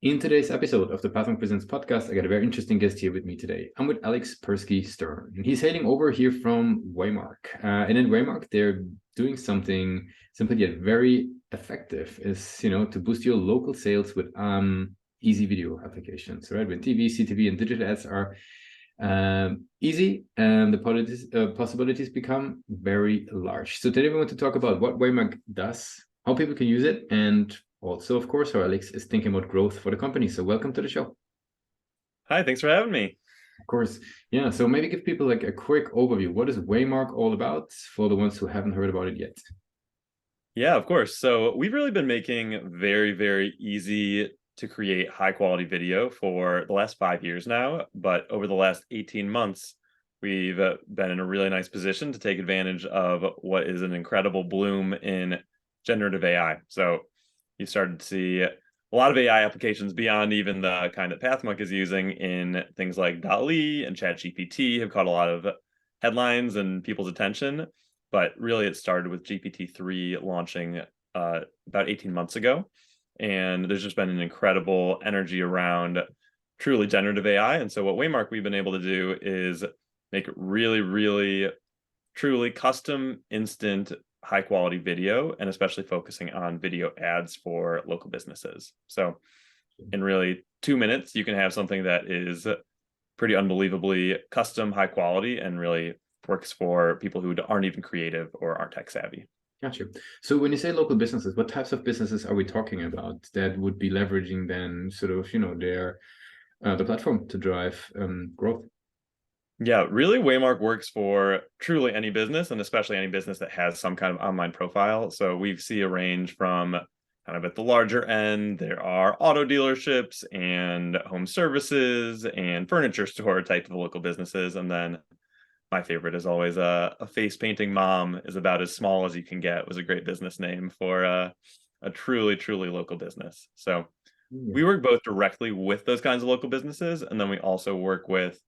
In today's episode of the Pathmark Presents podcast, I got a very interesting guest here with me today. I'm with Alex Persky-Stern, and he's hailing over here from Waymark. And in Waymark, they're doing something simple yet very effective, is to boost your local sales with easy video applications, right? When TV, CTV, and digital ads are easy, and the possibilities become very large. So today we want to talk about what Waymark does, how people can use it, and also, of course, how Alex is thinking about growth for the company. So welcome to the show. Hi, thanks for having me. Of course. Yeah. So maybe give people like a quick overview. What is Waymark all about for the ones who haven't heard about it yet? Yeah, of course. So we've really been making very, very easy to create high quality video for the last 5 years now. But over the last 18 months, we've been in a really nice position to take advantage of what is an incredible bloom in generative AI. So you've started to see a lot of AI applications beyond even the kind that Pathmark is using in things like DALL-E and ChatGPT have caught a lot of headlines and people's attention. But really, it started with GPT-3 launching about 18 months ago. And there's just been an incredible energy around truly generative AI. And so what Waymark we've been able to do is make really, really, truly custom, instant, high quality video, and especially focusing on video ads for local businesses. So in really 2 minutes, you can have something that is pretty unbelievably custom, high quality, and really works for people who aren't even creative or aren't tech savvy. Gotcha. So when you say local businesses, what types of businesses are we talking about that would be leveraging then sort of, their the platform to drive growth? Yeah, really, Waymark works for truly any business, and especially any business that has some kind of online profile. So we see a range from kind of at the larger end, there are auto dealerships and home services and furniture store type of local businesses. And then my favorite is always a face painting mom is about as small as you can get was a great business name for a truly, truly local business. So we work both directly with those kinds of local businesses, and then we also work with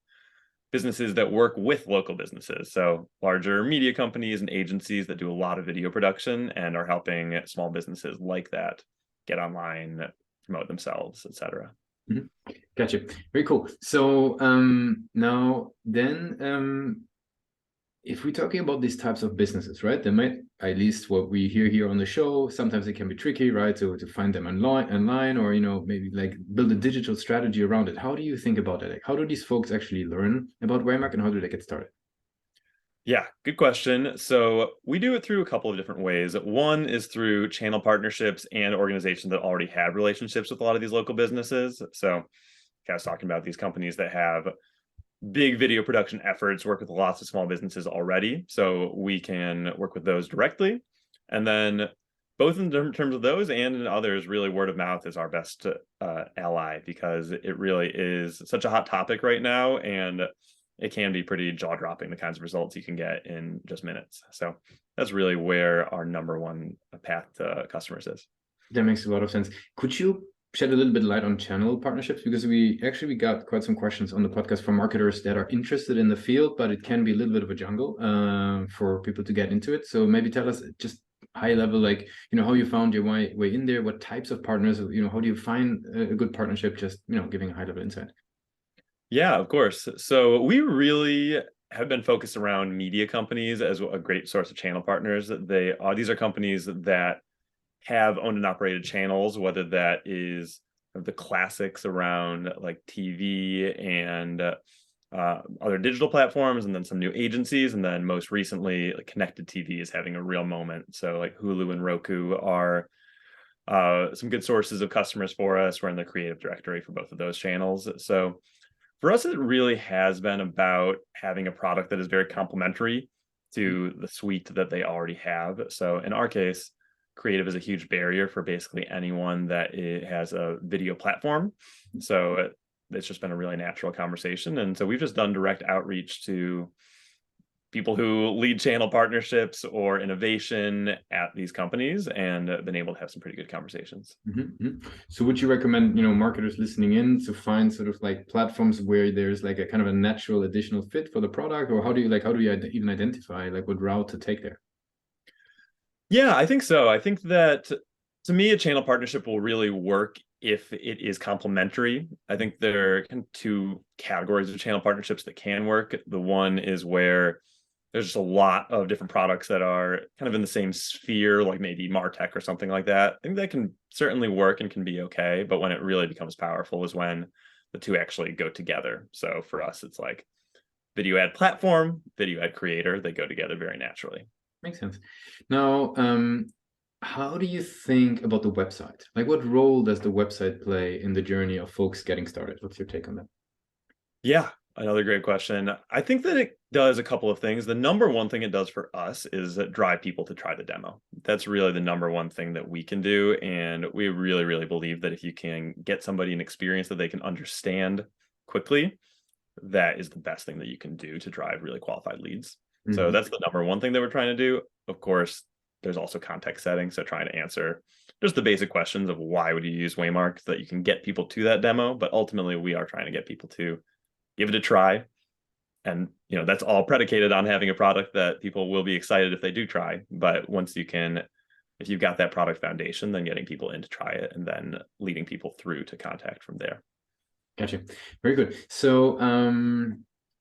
businesses that work with local businesses. So larger media companies and agencies that do a lot of video production and are helping small businesses like that get online, promote themselves, etc. Mm-hmm. Gotcha. Very cool. So now then, if we're talking about these types of businesses, right, they might, at least what we hear here on the show, sometimes it can be tricky, right, to find them online or, maybe like build a digital strategy around it. How do you think about that? Like, how do these folks actually learn about Waymark and how do they get started? Yeah, good question. So we do it through a couple of different ways. One is through channel partnerships and organizations that already have relationships with a lot of these local businesses. So I was talking about these companies that have big video production efforts, work with lots of small businesses already. So we can work with those directly. And then both in terms of those and in others, really word of mouth is our best ally, because it really is such a hot topic right now. And it can be pretty jaw-dropping, the kinds of results you can get in just minutes. So that's really where our number one path to customers is. That makes a lot of sense. Could you shed a little bit light on channel partnerships? Because we got quite some questions on the podcast from marketers that are interested in the field, but it can be a little bit of a jungle for people to get into it. So maybe tell us just high level, like, how you found your way in there, what types of partners, how do you find a good partnership, just, giving a high level insight. Yeah, of course. So we really have been focused around media companies as a great source of channel partners. These are companies that have owned and operated channels, whether that is the classics around like TV and other digital platforms, and then some new agencies, and then most recently, like connected TV is having a real moment. So like Hulu and Roku are some good sources of customers for us. We're in the creative directory for both of those channels. So for us, it really has been about having a product that is very complementary to the suite that they already have. So in our case, creative is a huge barrier for basically anyone that has a video platform. So it's just been a really natural conversation. And so we've just done direct outreach to people who lead channel partnerships or innovation at these companies and been able to have some pretty good conversations. Mm-hmm. So would you recommend, marketers listening in to find sort of like platforms where there's like a kind of a natural additional fit for the product, or how do you even identify like what route to take there? Yeah, I think so. I think that To me, a channel partnership will really work if it is complementary. I think there are kind of two categories of channel partnerships that can work. The one is where there's just a lot of different products that are kind of in the same sphere, like maybe MarTech or something like that. I think that can certainly work and can be okay. But when it really becomes powerful is when the two actually go together. So for us, it's like video ad platform, video ad creator, they go together very naturally. Makes sense. Now, how do you think about the website? Like, what role does the website play in the journey of folks getting started? What's your take on that? Yeah, another great question. I think that it does a couple of things. The number one thing it does for us is drive people to try the demo. That's really the number one thing that we can do. And we really, really believe that if you can get somebody an experience that they can understand quickly, that is the best thing that you can do to drive really qualified leads. So that's the number one thing that we're trying to do. Of course, there's also context setting. So trying to answer just the basic questions of why would you use Waymark so that you can get people to that demo. But ultimately, we are trying to get people to give it a try. And, that's all predicated on having a product that people will be excited if they do try. But once you can, if you've got that product foundation, then getting people in to try it and then leading people through to contact from there. Gotcha. Very good. So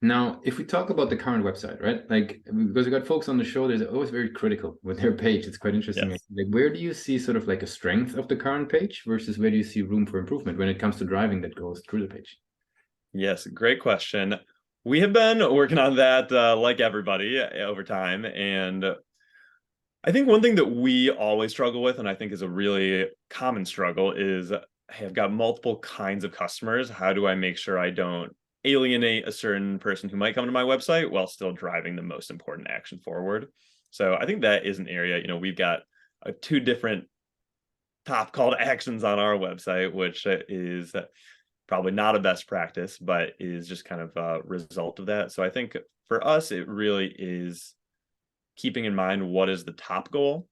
now, if we talk about the current website, right? Like, because we got folks on the show, they're always very critical with their page. It's quite interesting. Yes. Like, where do you see sort of like a strength of the current page versus where do you see room for improvement when it comes to driving that goes through the page? Yes, great question. We have been working on that like everybody over time. And I think one thing that we always struggle with, and I think is a really common struggle, is hey, I've got multiple kinds of customers. How do I make sure I don't alienate a certain person who might come to my website while still driving the most important action forward? So I think that is an area, we've got two different top call to actions on our website, which is probably not a best practice, but is just kind of a result of that. So I think for us, it really is keeping in mind what is the top goal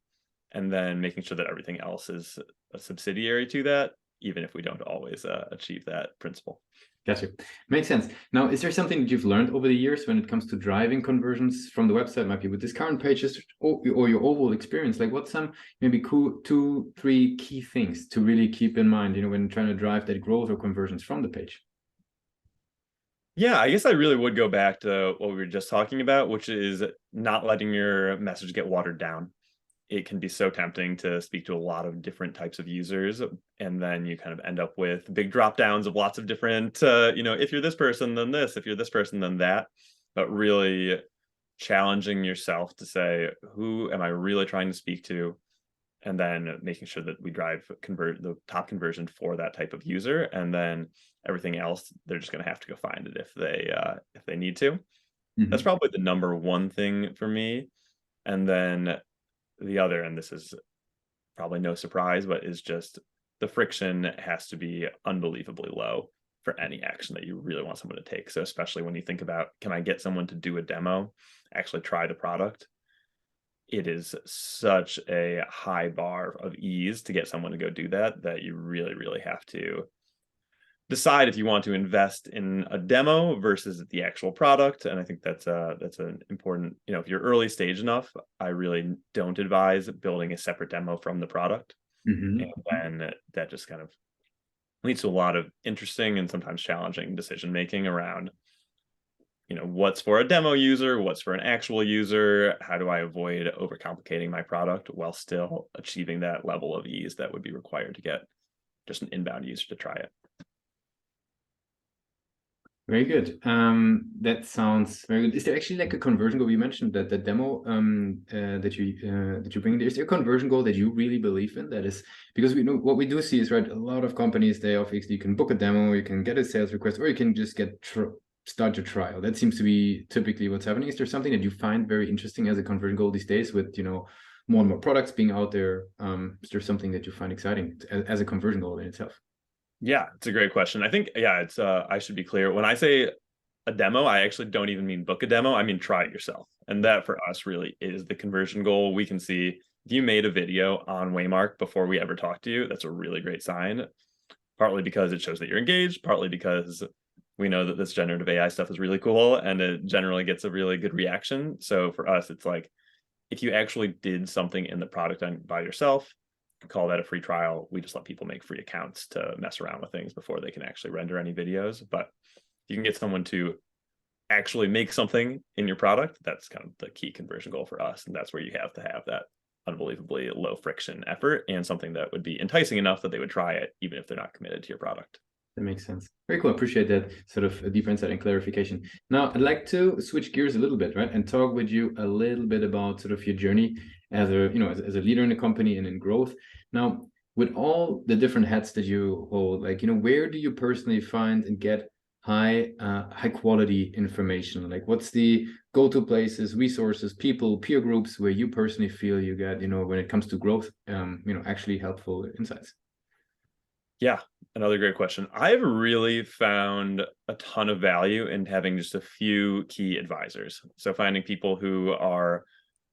and then making sure that everything else is a subsidiary to that, even if we don't always achieve that principle. Gotcha. Makes sense. Now, is there something that you've learned over the years when it comes to driving conversions from the website, might be with discount pages or your overall experience? Like, what's some maybe cool 2-3 key things to really keep in mind, when trying to drive that growth or conversions from the page? Yeah, I guess I really would go back to what we were just talking about, which is not letting your message get watered down. It can be so tempting to speak to a lot of different types of users, and then you kind of end up with big drop downs of lots of different, if you're this person, then this, if you're this person, then that. But really challenging yourself to say, who am I really trying to speak to? And then making sure that we drive the top conversion for that type of user, and then everything else they're just going to have to go find it if they need to. That's probably the number one thing for me. And then the other, and this is probably no surprise, but is just the friction has to be unbelievably low for any action that you really want someone to take. So especially when you think about, can I get someone to do a demo, actually try the product? It is such a high bar of ease to get someone to go do that you really, really have to decide if you want to invest in a demo versus the actual product. And I think that's an important, if you're early stage enough, I really don't advise building a separate demo from the product. And then that just kind of leads to a lot of interesting and sometimes challenging decision making around, what's for a demo user, what's for an actual user, how do I avoid overcomplicating my product while still achieving that level of ease that would be required to get just an inbound user to try it. Very good. That sounds very good. Is there actually like a conversion goal? You mentioned that the demo that you bring. Is there a conversion goal that you really believe in? That is because we know what we do see is right. A lot of companies they obviously you can book a demo, you can get a sales request, or you can just start your trial. That seems to be typically what's happening. Is there something that you find very interesting as a conversion goal these days with more and more products being out there? Is there something that you find exciting as a conversion goal in itself? Yeah, it's a great question. I think, it's I should be clear. When I say a demo, I actually don't even mean book a demo. I mean, try it yourself. And that for us really is the conversion goal. We can see if you made a video on Waymark before we ever talked to you, that's a really great sign. Partly because it shows that you're engaged, partly because we know that this generative AI stuff is really cool and it generally gets a really good reaction. So for us, it's like, if you actually did something in the product by yourself, call that a free trial. We just let people make free accounts to mess around with things before they can actually render any videos. But you can get someone to actually make something in your product. That's kind of the key conversion goal for us. And that's where you have to have that unbelievably low friction effort and something that would be enticing enough that they would try it, even if they're not committed to your product. That makes sense. Very cool. Appreciate that sort of a deeper insight and clarification. Now, I'd like to switch gears a little bit, right, and talk with you a little bit about sort of your journey as a, as a leader in the company and in growth. Now, with all the different hats that you hold, like, where do you personally find and get high quality information? Like, what's the go-to places, resources, people, peer groups where you personally feel you get, when it comes to growth, actually helpful insights? Yeah, another great question. I've really found a ton of value in having just a few key advisors. So finding people who are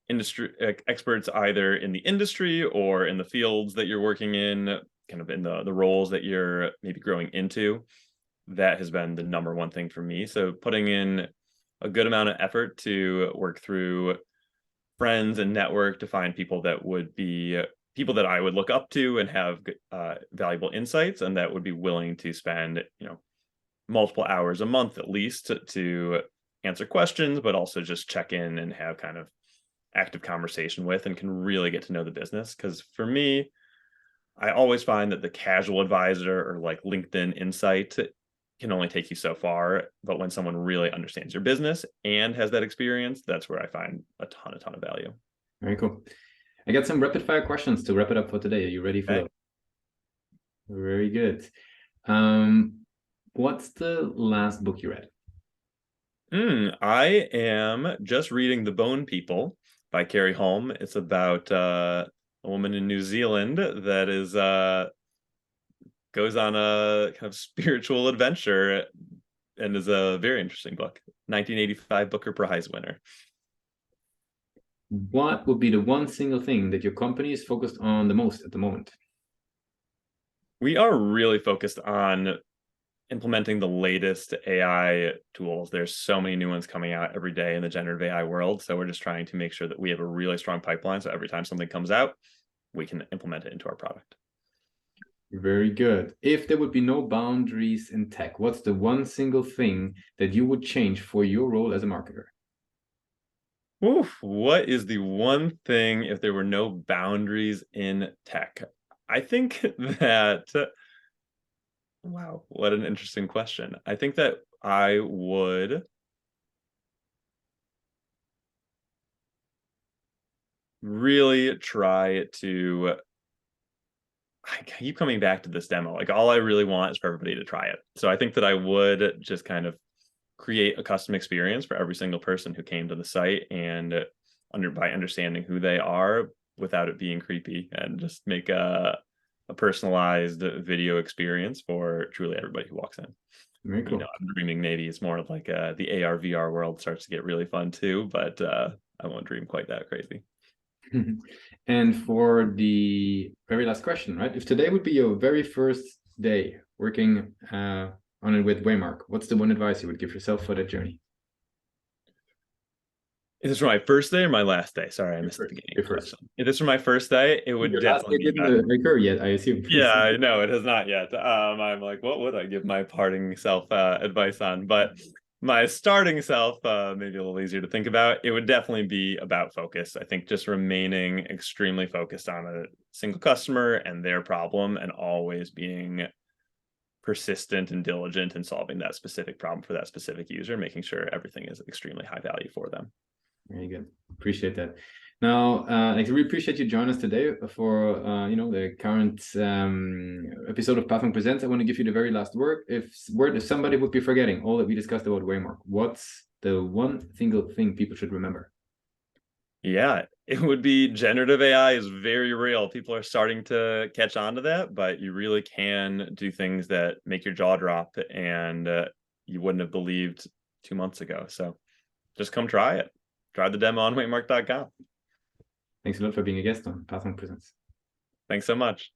industry experts either in the industry or in the fields that you're working in, kind of in the roles that you're maybe growing into. That has been the number one thing for me. So putting in a good amount of effort to work through friends and network to find people that would be people that I would look up to and have valuable insights, and that would be willing to spend, multiple hours a month at least to answer questions, but also just check in and have kind of active conversation with, and can really get to know the business. Because for me, I always find that the casual advisor or like LinkedIn insight can only take you so far. But when someone really understands your business and has that experience, that's where I find a ton of value. Very cool. I got some rapid fire questions to wrap it up for today. Are you ready for that? Very good. What's the last book you read? I am just reading The Bone People by Carrie Holm. It's about a woman in New Zealand that is goes on a kind of spiritual adventure, and is a very interesting book. 1985 Booker Prize winner. What would be the one single thing that your company is focused on the most at the moment? We are really focused on implementing the latest AI tools. There's so many new ones coming out every day in the generative AI world. So we're just trying to make sure that we have a really strong pipeline. So every time something comes out, we can implement it into our product. Very good. If there would be no boundaries in tech, what's the one single thing that you would change for your role as a marketer? Oof, what is the one thing if there were no boundaries in tech? I think that, wow, what an interesting question. I think that I would really try to, I keep coming back to this demo. Like, all I really want is for everybody to try it. So I think that I would just kind of create a custom experience for every single person who came to the site, and by understanding who they are without it being creepy, and just make a personalized video experience for truly everybody who walks in. Very cool. I'm dreaming maybe it's more like the AR VR world starts to get really fun too, but I won't dream quite that crazy. And for the very last question, right? If today would be your very first day working on it with Waymark, what's the one advice you would give yourself for that journey? Is this for my first day or my last day? Sorry, I missed the beginning of the question. If this for my first day, it would definitely be didn't occur yet, I assume. Yeah, I know it has not yet. I'm like, what would I give my parting self advice on? But my starting self, maybe a little easier to think about. It would definitely be about focus. I think just remaining extremely focused on a single customer and their problem, and always being persistent and diligent in solving that specific problem for that specific user, making sure everything is extremely high value for them. Very good. Appreciate that. Now, I really appreciate you joining us today for the current episode of Pathmark Presents. I want to give you the very last word. If somebody would be forgetting all that we discussed about Waymark, what's the one single thing people should remember? Yeah, it would be generative AI is very real. People are starting to catch on to that, but you really can do things that make your jaw drop, and you wouldn't have believed 2 months ago. So just come try it. Try the demo on waymark.com. Thanks a lot for being a guest on Pathmark Presents. Thanks so much.